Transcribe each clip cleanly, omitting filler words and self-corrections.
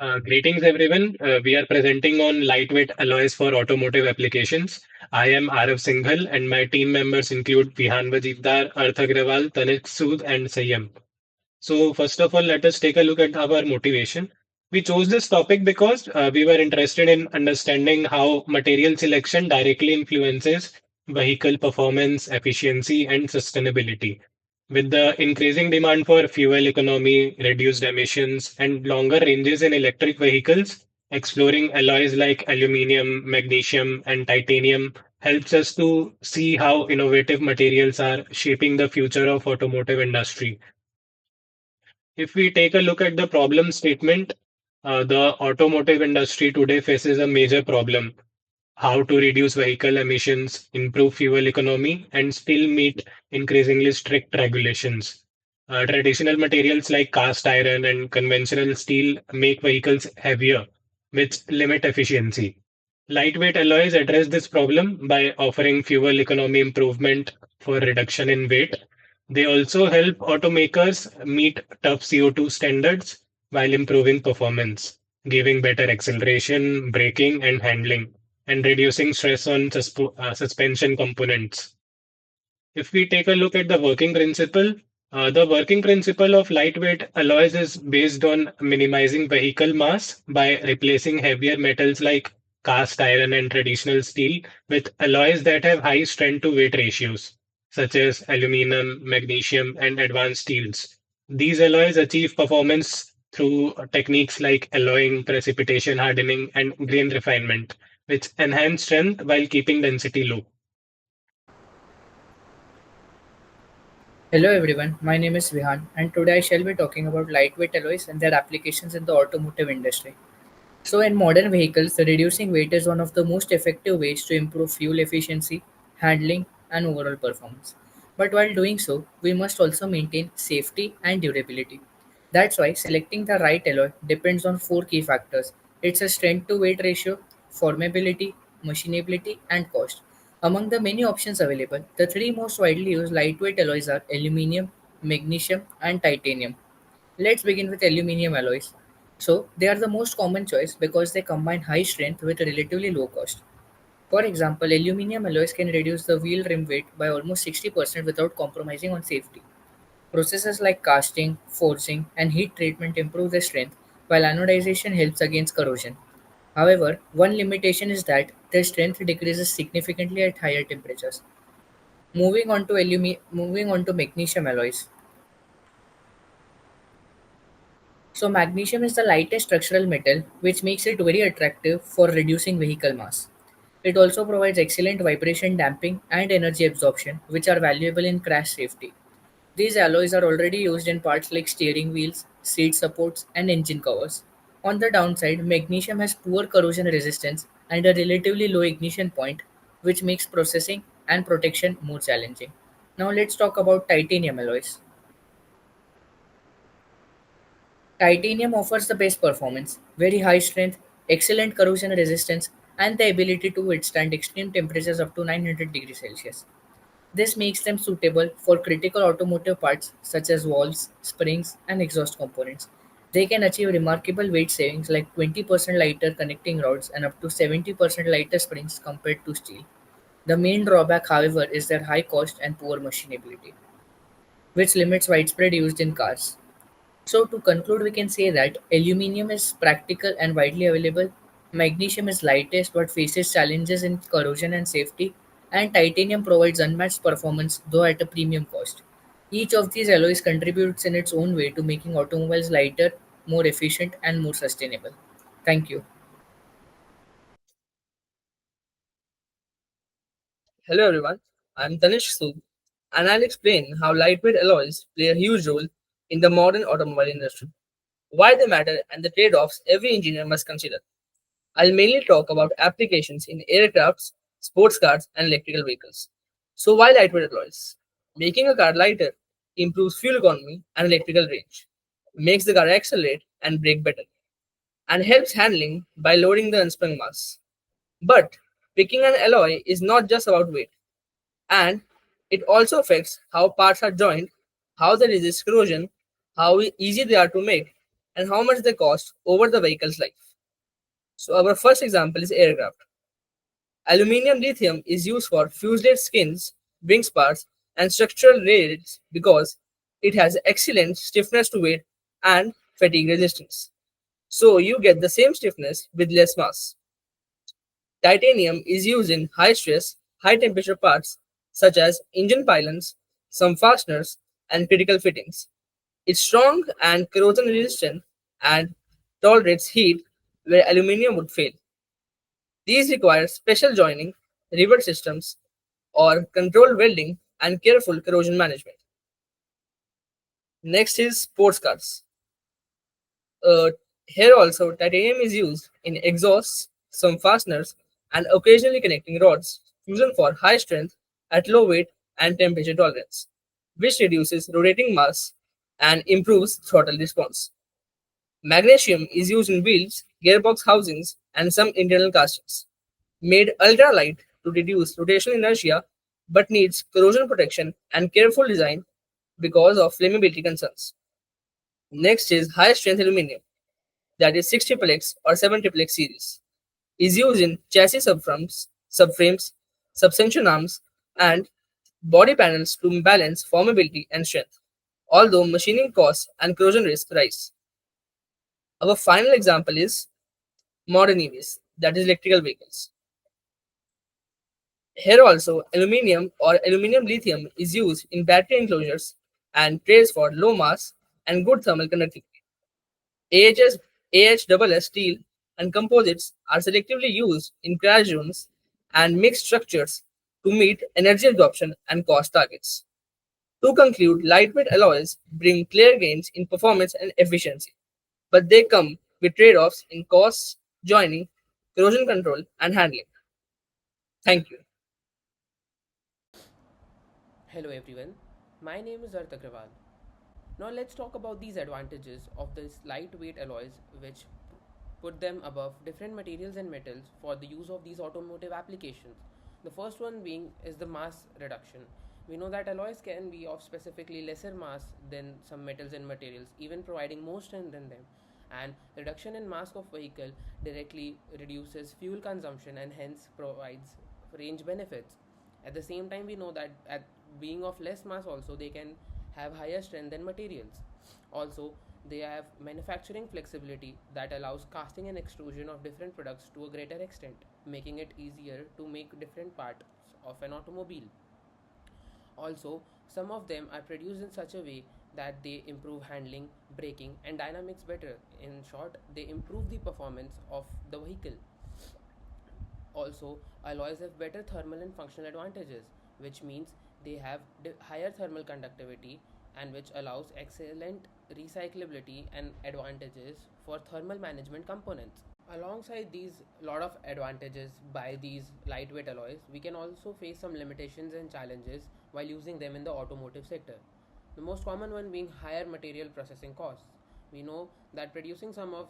Greetings, everyone. We are presenting on lightweight alloys for automotive applications. I am Arav Singhal, and my team members include Vihan Majidar, Arth Agrawal, Tanik Sood, and Sayam. So, first of all, let us take a look at our motivation. We chose this topic because we were interested in understanding how material selection directly influences vehicle performance, efficiency, and sustainability. With the increasing demand for fuel economy, reduced emissions, and longer ranges in electric vehicles, exploring alloys like aluminium, magnesium, and titanium helps us to see how innovative materials are shaping the future of automotive industry. If we take a look at the problem statement, the automotive industry today faces a major problem: how to reduce vehicle emissions, improve fuel economy, and still meet increasingly strict regulations. Traditional materials like cast iron and conventional steel make vehicles heavier, which limit efficiency. Lightweight alloys address this problem by offering fuel economy improvement for reduction in weight. They also help automakers meet tough CO2 standards while improving performance, giving better acceleration, braking, and handling, and reducing stress on suspension components. If we take a look at the working principle of lightweight alloys is based on minimizing vehicle mass by replacing heavier metals like cast iron and traditional steel with alloys that have high strength to weight ratios, such as aluminum, magnesium, and advanced steels. These alloys achieve performance through techniques like alloying, precipitation hardening, and grain refinement, which enhance strength while keeping density low. Hello everyone, my name is Vihan and today I shall be talking about lightweight alloys and their applications in the automotive industry. So in modern vehicles, reducing weight is one of the most effective ways to improve fuel efficiency, handling and overall performance. But while doing so, we must also maintain safety and durability. That's why selecting the right alloy depends on four key factors. It's a strength to weight ratio, formability, machinability and cost. Among the many options available, the three most widely used lightweight alloys are aluminium, magnesium, and titanium. Let's begin with aluminium alloys. So, they are the most common choice because they combine high strength with relatively low cost. For example, aluminium alloys can reduce the wheel rim weight by almost 60% without compromising on safety. Processes like casting, forging, and heat treatment improve their strength, while anodization helps against corrosion. However, one limitation is that their strength decreases significantly at higher temperatures. Moving on to magnesium alloys. So magnesium is the lightest structural metal, which makes it very attractive for reducing vehicle mass. It also provides excellent vibration damping and energy absorption, which are valuable in crash safety. These alloys are already used in parts like steering wheels, seat supports, and engine covers. On the downside, magnesium has poor corrosion resistance and a relatively low ignition point, which makes processing and protection more challenging. Now let's talk about titanium alloys. Titanium offers the best performance, very high strength, excellent corrosion resistance, and the ability to withstand extreme temperatures up to 900 degrees Celsius. This makes them suitable for critical automotive parts such as valves, springs, and exhaust components. They can achieve remarkable weight savings like 20% lighter connecting rods and up to 70% lighter springs compared to steel. The main drawback, however, is their high cost and poor machinability, which limits widespread use in cars. So, to conclude, we can say that aluminium is practical and widely available, magnesium is lightest but faces challenges in corrosion and safety, and titanium provides unmatched performance though at a premium cost. Each of these alloys contributes in its own way to making automobiles lighter, more efficient, and more sustainable. Thank you. Hello everyone, I'm Tanish Sood, and I'll explain how lightweight alloys play a huge role in the modern automobile industry, why they matter, and the trade offs every engineer must consider. I'll mainly talk about applications in aircrafts, sports cars, and electrical vehicles. So, why lightweight alloys? Making a car lighter improves fuel economy and electrical range, makes the car accelerate and brake better, and helps handling by lowering the unsprung mass. But picking an alloy is not just about weight, and it also affects how parts are joined, how they resist corrosion, how easy they are to make, and how much they cost over the vehicle's life. So, our first example is aircraft. Aluminium lithium is used for fuselage skins, wing parts, and structural rails because it has excellent stiffness to weight and fatigue resistance. So, you get the same stiffness with less mass. Titanium is used in high stress, high temperature parts such as engine pylons, some fasteners, and critical fittings. It's strong and corrosion resistant and tolerates heat where aluminum would fail. These require special joining, rivet systems, or controlled welding and careful corrosion management. Next is sports cars. Uh, Here also titanium is used in exhausts, some fasteners, and occasionally connecting rods, chosen for high strength at low weight and temperature tolerance, which reduces rotating mass and improves throttle response. Magnesium is used in wheels, gearbox housings, and some internal castings. Made ultra light to reduce rotational inertia but needs corrosion protection and careful design because of flammability concerns. Next is high strength aluminum, that is 6 X or 7 X series, is used in chassis subframes, suspension arms, and body panels to balance formability and strength, although machining costs and corrosion risk rise. Our final example is modern EVs, that is electrical vehicles. Here also, aluminium or aluminium lithium is used in battery enclosures and trays for low mass and good thermal conductivity. AHS, AHSS steel and composites are selectively used in crash zones and mixed structures to meet energy absorption and cost targets. To conclude, lightweight alloys bring clear gains in performance and efficiency, but they come with trade offs in costs, joining, corrosion control, and handling. Thank you. Hello everyone, my name is Arth Agrawal. Now let's talk about these advantages of these lightweight alloys which put them above different materials and metals for the use of these automotive applications. The first one being is the mass reduction. We know that alloys can be of specifically lesser mass than some metals and materials, even providing more strength than them. And reduction in mass of vehicle directly reduces fuel consumption and hence provides range benefits. At the same time, we know that at being of less mass also they can have higher strength than materials. Also, they have manufacturing flexibility that allows casting and extrusion of different products to a greater extent, making it easier to make different parts of an automobile. Also, some of them are produced in such a way that they improve handling, braking, and dynamics better. In short, they improve the performance of the vehicle. Also, alloys have better thermal and functional advantages, which means they have higher thermal conductivity and which allows excellent recyclability and advantages for thermal management components. Alongside these lot of advantages by these lightweight alloys, we can also face some limitations and challenges while using them in the automotive sector. The most common one being higher material processing costs. We know that producing some of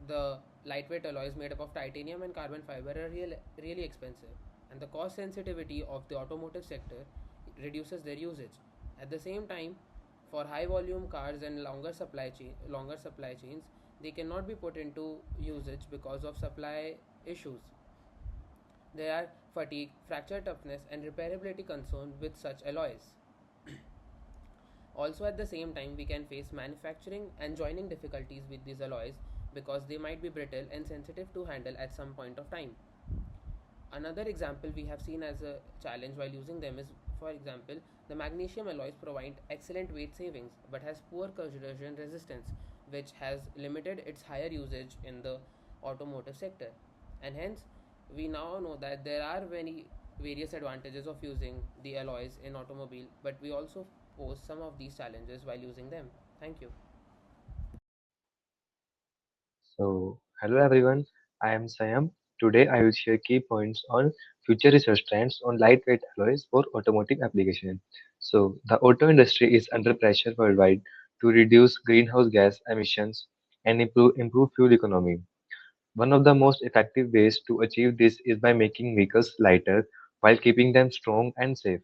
the lightweight alloys made up of titanium and carbon fiber are really expensive, and the cost sensitivity of the automotive sector reduces their usage. At the same time, for high volume cars and longer supply chains, they cannot be put into usage because of supply issues. There are fatigue, fracture toughness, and repairability concerns with such alloys. Also, at the same time, we can face manufacturing and joining difficulties with these alloys because they might be brittle and sensitive to handle at some point of time. Another example we have seen as a challenge while using them is, for example, the magnesium alloys provide excellent weight savings but has poor corrosion resistance, which has limited its higher usage in the automotive sector. And hence, we now know that there are many various advantages of using the alloys in automobile, but we also pose some of these challenges while using them. Thank you. So, hello everyone, I am Sayam. Today I will share key points on future research trends on lightweight alloys for automotive application. So, the auto industry is under pressure worldwide to reduce greenhouse gas emissions and improve fuel economy. One of the most effective ways to achieve this is by making vehicles lighter while keeping them strong and safe.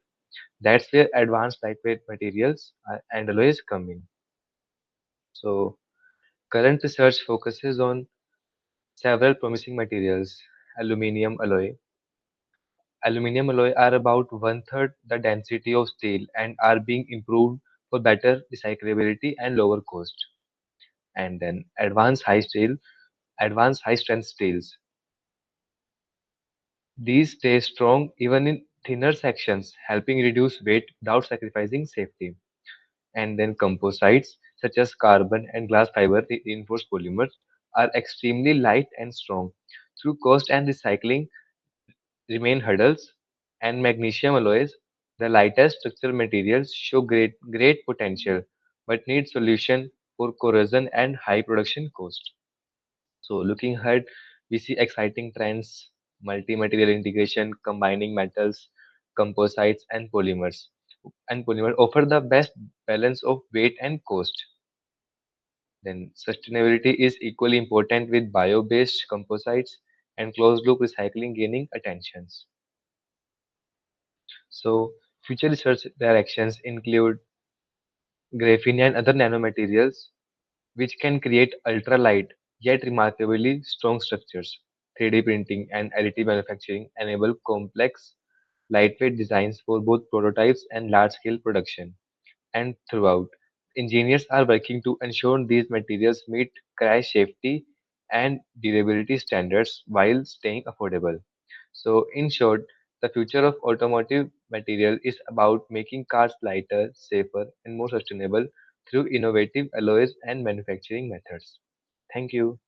That's where advanced lightweight materials and alloys come in. So, Current research focuses on several promising materials. Aluminium alloy. Aluminium alloy are about one-third the density of steel and are being improved for better recyclability and lower cost. And then advanced high strength steels. These stay strong even in thinner sections, helping reduce weight without sacrificing safety. And then composites, such as carbon and glass fiber reinforced polymers, are extremely light and strong. Through cost and recycling remain hurdles, and magnesium alloys, the lightest structural materials, show great potential, but need solution for corrosion and high production cost. So looking ahead, we see exciting trends, multi-material integration, combining metals, composites, and polymers offer the best balance of weight and cost. Then sustainability is equally important with bio-based composites and closed-loop recycling gaining attentions. So future research directions include graphene and other nanomaterials which can create ultralight yet remarkably strong structures. 3D printing and additive manufacturing enable complex, lightweight designs for both prototypes and large scale production. And throughout, engineers are working to ensure these materials meet crash safety and durability standards while staying affordable. So, in short, the future of automotive material is about making cars lighter, safer, and more sustainable through innovative alloys and manufacturing methods. Thank you.